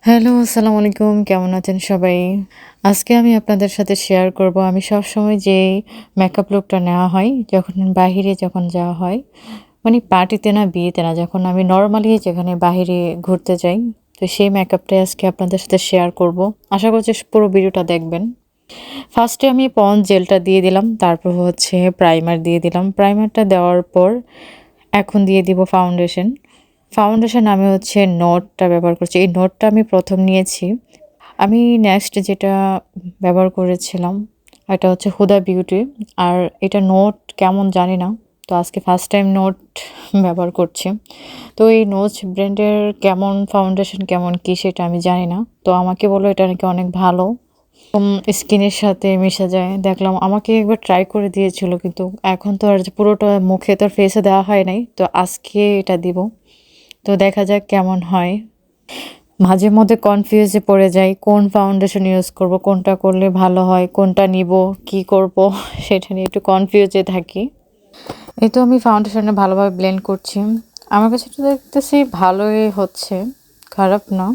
Hello, আসসালামু আলাইকুম। কেমন আছেন সবাই? আজকে আমি আপনাদের সাথে শেয়ার করব আমি সবসময় যেই মেকআপ লুকটা নেওয়া হয় যখন বাহিরে যাওয়া হয়, মানে পার্টিতে না, বিয়েতে না, যখন আমি নরমালি যেখানে বাহিরে ঘুরতে যাই, তো সেই মেকআপটাই আজকে আপনাদের সাথে শেয়ার করব। আশা করছি পুরো ভিডিওটা দেখবেন। ফার্স্টে আমি পন্স জেলটা দিয়ে দিলাম, তারপর হচ্ছে প্রাইমার দিয়ে দিলাম। প্রাইমারটা দেওয়ার পর এখন দিয়ে দিব ফাউন্ডেশন। ফাউন্ডেশন আমি হচ্ছে নোটটা ব্যবহার করছি। এই নোটটা আমি ১ম নিয়েছি। আমি নেক্সট যেটা ব্যবহার করেছিলাম, এটা হচ্ছে হুদা বিউটি। আর এটা নোট কেমন জানি না। তো আজকে ফার্স্ট টাইম নোট ব্যবহার করছি। তো এই নোচ ব্র্যান্ডের কেমন ফাউন্ডেশন কেমন কী সেটা আমি জানি না। তো আমাকে বলল এটা নাকি অনেক ভালো। স্কিনের সাথে মিশে যায়। দেখলাম আমাকে একবার ট্রাই করে দিয়েছিল, কিন্তু এখন তো আর পুরোটা মুখে তো আর ফেসে দেওয়া হয় নাই। তো আজকে এটা দিব। তো দেখা যাক কেমন হয়। মাঝে মধ্যে কনফিউজে পড়ে যাই কোন ফাউন্ডেশন ইউজ করব, কোনটা করলে ভালো হয়, কোনটা নিব, কি করব সেটা নিয়ে একটু কনফিউজে থাকি। এই তো আমি ফাউন্ডেশনে ভালোভাবে ব্লেন্ড করছি। আমার কাছে তো দেখতেছি ভালোই হচ্ছে, খারাপ না।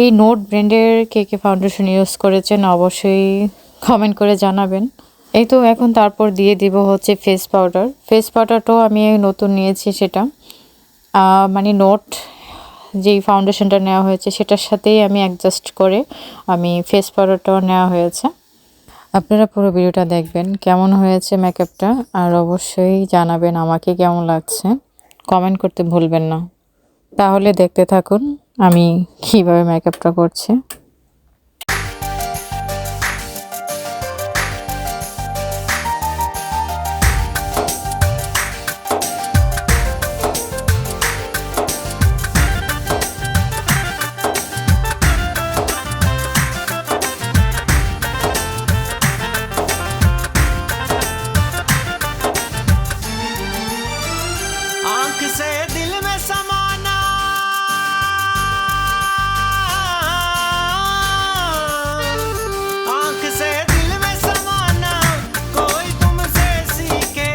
এই নোট ব্র্যান্ডের কে কে ফাউন্ডেশন ইউজ করেছেন অবশ্যই কমেন্ট করে জানাবেন। এই তো এখন তারপর দিয়ে দিব হচ্ছে ফেস পাউডার। ফেস পাউডারটাও আমি নতুন নিয়েছি, সেটা মানে নোট যেই ফাউন্ডেশনটা নেওয়া হয়েছে সেটার সাথেই আমি অ্যাডজাস্ট করে আমি ফেস পাউডারটাও নেওয়া হয়েছে। আপনারা পুরো ভিডিওটা দেখবেন কেমন হয়েছে মেকআপটা, আর অবশ্যই জানাবেন আমাকে কেমন লাগছে। কমেন্ট করতে ভুলবেন না। তাহলে দেখতে থাকুন আমি কিভাবে মেকআপটা করছি। आंख से दिल में समाना, आंख से दिल में समाना कोई तुमसे सीखे,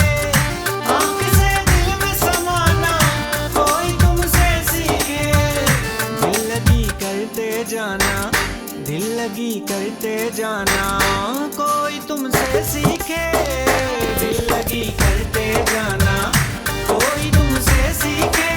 आंख से दिल में समाना कोई तुमसे सीखे। दिल लगी करते जाना, दिल लगी करते जाना कोई तुमसे सीखे, दिल लगी करते जाना कोई तुमसे सीखे।